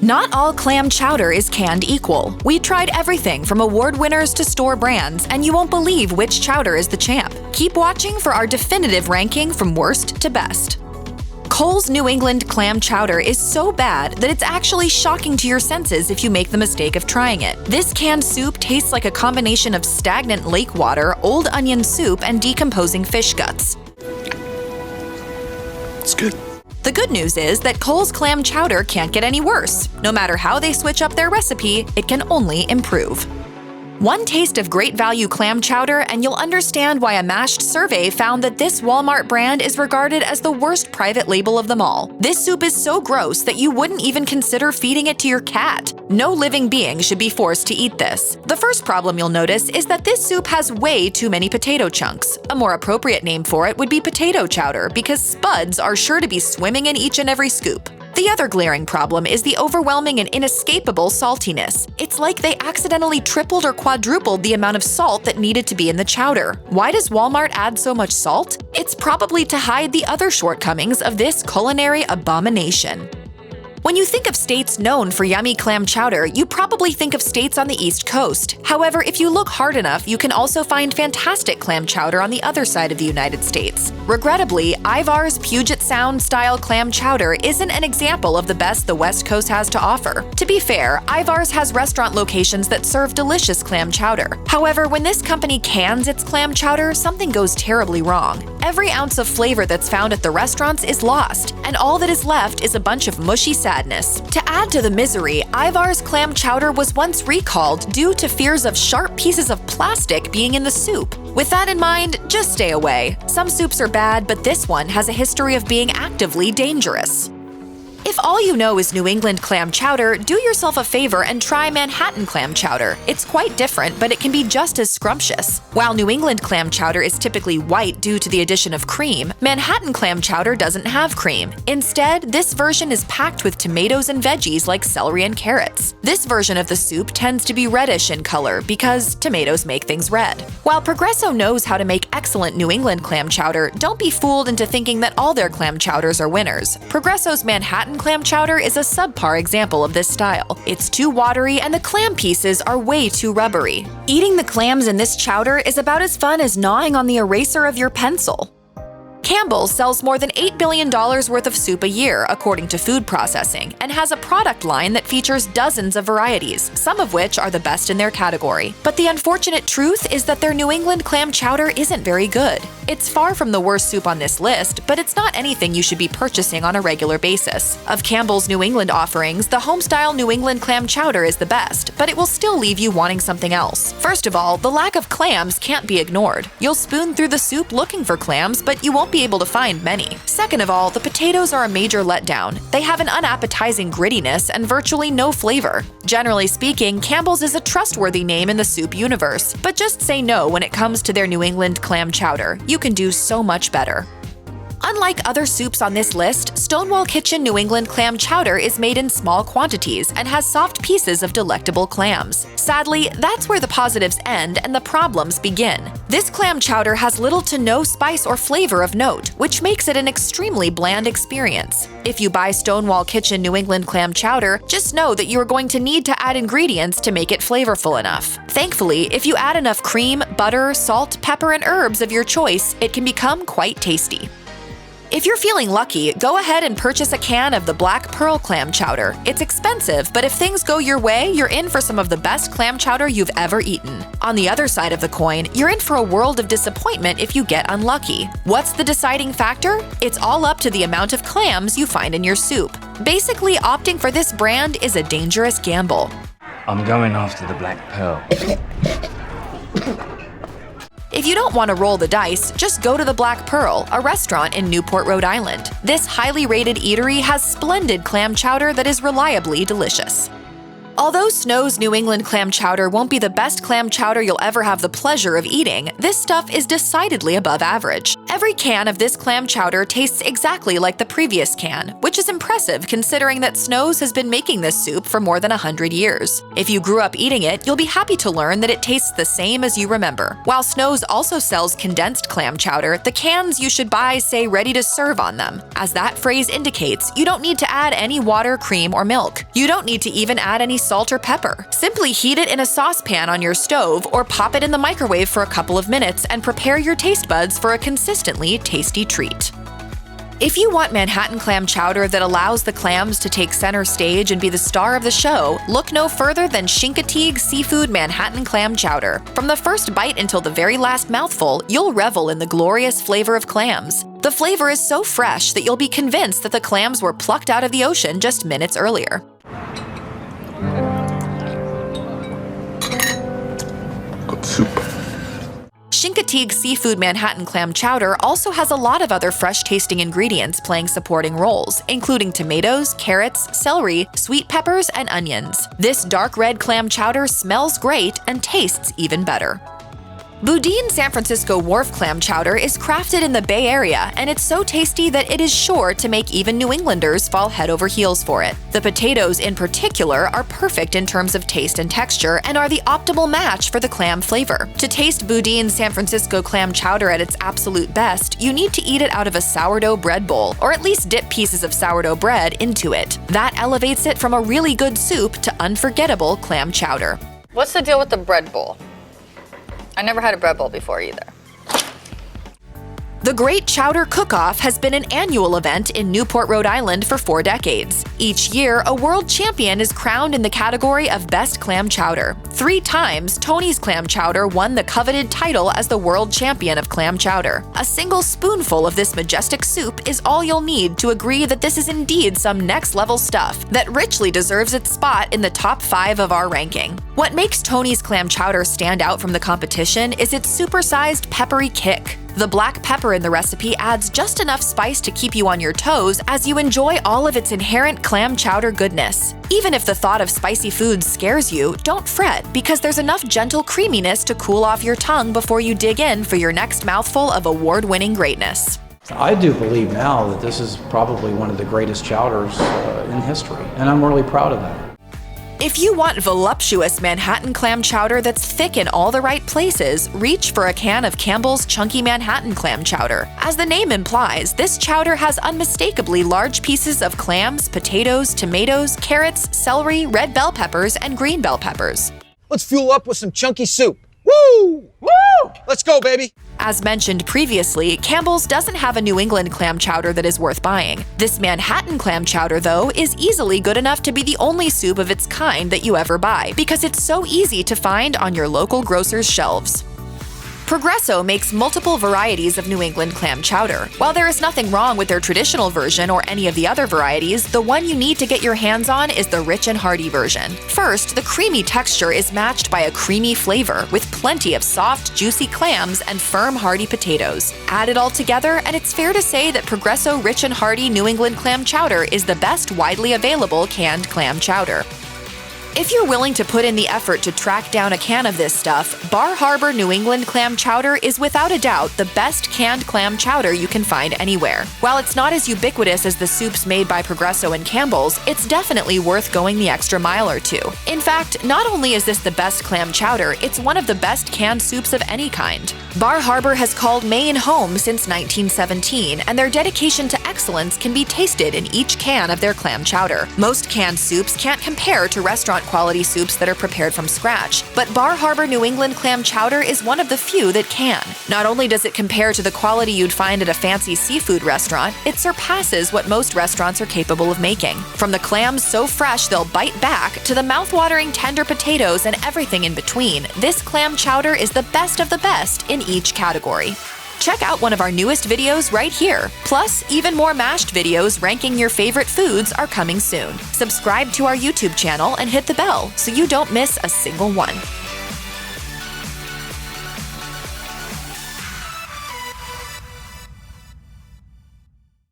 Not all clam chowder is canned equal. We tried everything from award winners to store brands, and you won't believe which chowder is the champ. Keep watching for our definitive ranking from worst to best. Cole's New England clam chowder is so bad that it's actually shocking to your senses if you make the mistake of trying it. This canned soup tastes like a combination of stagnant lake water, old onion soup, and decomposing fish guts. It's good. The good news is that Cole's clam chowder can't get any worse. No matter how they switch up their recipe, it can only improve. One taste of great value clam chowder and you'll understand why a MASH'd survey found that this Walmart brand is regarded as the worst private label of them all. This soup is so gross that you wouldn't even consider feeding it to your cat. No living being should be forced to eat this. The first problem you'll notice is that this soup has way too many potato chunks. A more appropriate name for it would be potato chowder because spuds are sure to be swimming in each and every scoop. The other glaring problem is the overwhelming and inescapable saltiness. It's like they accidentally tripled or quadrupled the amount of salt that needed to be in the chowder. Why does Walmart add so much salt? It's probably to hide the other shortcomings of this culinary abomination. When you think of states known for yummy clam chowder, you probably think of states on the East Coast. However, if you look hard enough, you can also find fantastic clam chowder on the other side of the United States. Regrettably, Ivar's Puget Sound-style clam chowder isn't an example of the best the West Coast has to offer. To be fair, Ivar's has restaurant locations that serve delicious clam chowder. However, when this company cans its clam chowder, something goes terribly wrong. Every ounce of flavor that's found at the restaurants is lost, and all that is left is a bunch of mushy sadness. To add to the misery, Ivar's clam chowder was once recalled due to fears of sharp pieces of plastic being in the soup. With that in mind, just stay away. Some soups are bad, but this one has a history of being actively dangerous. If all you know is New England clam chowder, do yourself a favor and try Manhattan clam chowder. It's quite different, but it can be just as scrumptious. While New England clam chowder is typically white due to the addition of cream, Manhattan clam chowder doesn't have cream. Instead, this version is packed with tomatoes and veggies like celery and carrots. This version of the soup tends to be reddish in color because tomatoes make things red. While Progresso knows how to make excellent New England clam chowder, don't be fooled into thinking that all their clam chowders are winners. Progresso's Manhattan clam chowder is a subpar example of this style. It's too watery and the clam pieces are way too rubbery. Eating the clams in this chowder is about as fun as gnawing on the eraser of your pencil. Campbell sells more than $8 billion worth of soup a year, according to food processing, and has a product line that features dozens of varieties, some of which are the best in their category. But the unfortunate truth is that their New England clam chowder isn't very good. It's far from the worst soup on this list, but it's not anything you should be purchasing on a regular basis. Of Campbell's New England offerings, the Homestyle New England clam chowder is the best, but it will still leave you wanting something else. First of all, the lack of clams can't be ignored. You'll spoon through the soup looking for clams, but you won't be able to find many. Second of all, the potatoes are a major letdown. They have an unappetizing grittiness and virtually no flavor. Generally speaking, Campbell's is a trustworthy name in the soup universe, but just say no when it comes to their New England clam chowder. You can do so much better. Unlike other soups on this list, Stonewall Kitchen New England clam chowder is made in small quantities and has soft pieces of delectable clams. Sadly, that's where the positives end and the problems begin. This clam chowder has little to no spice or flavor of note, which makes it an extremely bland experience. If you buy Stonewall Kitchen New England clam chowder, just know that you are going to need to add ingredients to make it flavorful enough. Thankfully, if you add enough cream, butter, salt, pepper, and herbs of your choice, it can become quite tasty. If you're feeling lucky, go ahead and purchase a can of the Black Pearl clam chowder. It's expensive, but if things go your way, you're in for some of the best clam chowder you've ever eaten. On the other side of the coin, you're in for a world of disappointment if you get unlucky. What's the deciding factor? It's all up to the amount of clams you find in your soup. Basically, opting for this brand is a dangerous gamble. I'm going after the Black Pearl. If you don't want to roll the dice, just go to the Black Pearl, a restaurant in Newport, Rhode Island. This highly rated eatery has splendid clam chowder that is reliably delicious. Although Snow's New England clam chowder won't be the best clam chowder you'll ever have the pleasure of eating, this stuff is decidedly above average. Every Every can of this clam chowder tastes exactly like the previous can, which is impressive considering that Snow's has been making this soup for more than 100 years. If you grew up eating it, you'll be happy to learn that it tastes the same as you remember. While Snow's also sells condensed clam chowder, the cans you should buy say ready to serve on them. As that phrase indicates, you don't need to add any water, cream, or milk. You don't need to even add any salt or pepper. Simply heat it in a saucepan on your stove or pop it in the microwave for a couple of minutes and prepare your taste buds for a consistently tasty treat. If you want Manhattan clam chowder that allows the clams to take center stage and be the star of the show, look no further than Chincoteague Seafood Manhattan Clam Chowder. From the first bite until the very last mouthful, you'll revel in the glorious flavor of clams. The flavor is so fresh that you'll be convinced that the clams were plucked out of the ocean just minutes earlier. Good soup. Chincoteague Seafood Manhattan Clam Chowder also has a lot of other fresh-tasting ingredients playing supporting roles, including tomatoes, carrots, celery, sweet peppers, and onions. This dark red clam chowder smells great and tastes even better. Boudin San Francisco Wharf clam chowder is crafted in the Bay Area, and it's so tasty that it is sure to make even New Englanders fall head over heels for it. The potatoes in particular are perfect in terms of taste and texture and are the optimal match for the clam flavor. To taste Boudin San Francisco clam chowder at its absolute best, you need to eat it out of a sourdough bread bowl, or at least dip pieces of sourdough bread into it. That elevates it from a really good soup to unforgettable clam chowder. What's the deal with the bread bowl? I never had a bread bowl before either. The Great Chowder Cook-Off has been an annual event in Newport, Rhode Island for 4 decades. Each year, a world champion is crowned in the category of Best Clam Chowder. 3 times, Tony's Clam Chowder won the coveted title as the world champion of clam chowder. A single spoonful of this majestic soup is all you'll need to agree that this is indeed some next-level stuff that richly deserves its spot in the top 5 of our ranking. What makes Tony's Clam Chowder stand out from the competition is its supersized peppery kick. The black pepper in the recipe adds just enough spice to keep you on your toes as you enjoy all of its inherent clam chowder goodness. Even if the thought of spicy foods scares you, don't fret, because there's enough gentle creaminess to cool off your tongue before you dig in for your next mouthful of award-winning greatness. I do believe now that this is probably one of the greatest chowders in history, and I'm really proud of that. If you want voluptuous Manhattan clam chowder that's thick in all the right places, reach for a can of Campbell's Chunky Manhattan Clam Chowder. As the name implies, this chowder has unmistakably large pieces of clams, potatoes, tomatoes, carrots, celery, red bell peppers, and green bell peppers. Let's fuel up with some chunky soup. Woo! Woo! Let's go, baby! As mentioned previously, Campbell's doesn't have a New England clam chowder that is worth buying. This Manhattan clam chowder, though, is easily good enough to be the only soup of its kind that you ever buy, because it's so easy to find on your local grocer's shelves. Progresso makes multiple varieties of New England clam chowder. While there is nothing wrong with their traditional version or any of the other varieties, the one you need to get your hands on is the rich and hearty version. First, the creamy texture is matched by a creamy flavor with plenty of soft, juicy clams and firm, hearty potatoes. Add it all together, and it's fair to say that Progresso Rich and Hearty New England Clam Chowder is the best widely available canned clam chowder. If you're willing to put in the effort to track down a can of this stuff, Bar Harbor New England Clam Chowder is without a doubt the best canned clam chowder you can find anywhere. While it's not as ubiquitous as the soups made by Progresso and Campbell's, it's definitely worth going the extra mile or two. In fact, not only is this the best clam chowder, it's one of the best canned soups of any kind. Bar Harbor has called Maine home since 1917, and their dedication to excellence can be tasted in each can of their clam chowder. Most canned soups can't compare to restaurant-quality soups that are prepared from scratch, but Bar Harbor New England Clam Chowder is one of the few that can. Not only does it compare to the quality you'd find at a fancy seafood restaurant, it surpasses what most restaurants are capable of making. From the clams so fresh they'll bite back, to the mouth-watering tender potatoes and everything in between, this clam chowder is the best of the best in each category. Check out one of our newest videos right here. Plus, even more mashed videos ranking your favorite foods are coming soon. Subscribe to our YouTube channel and hit the bell so you don't miss a single one.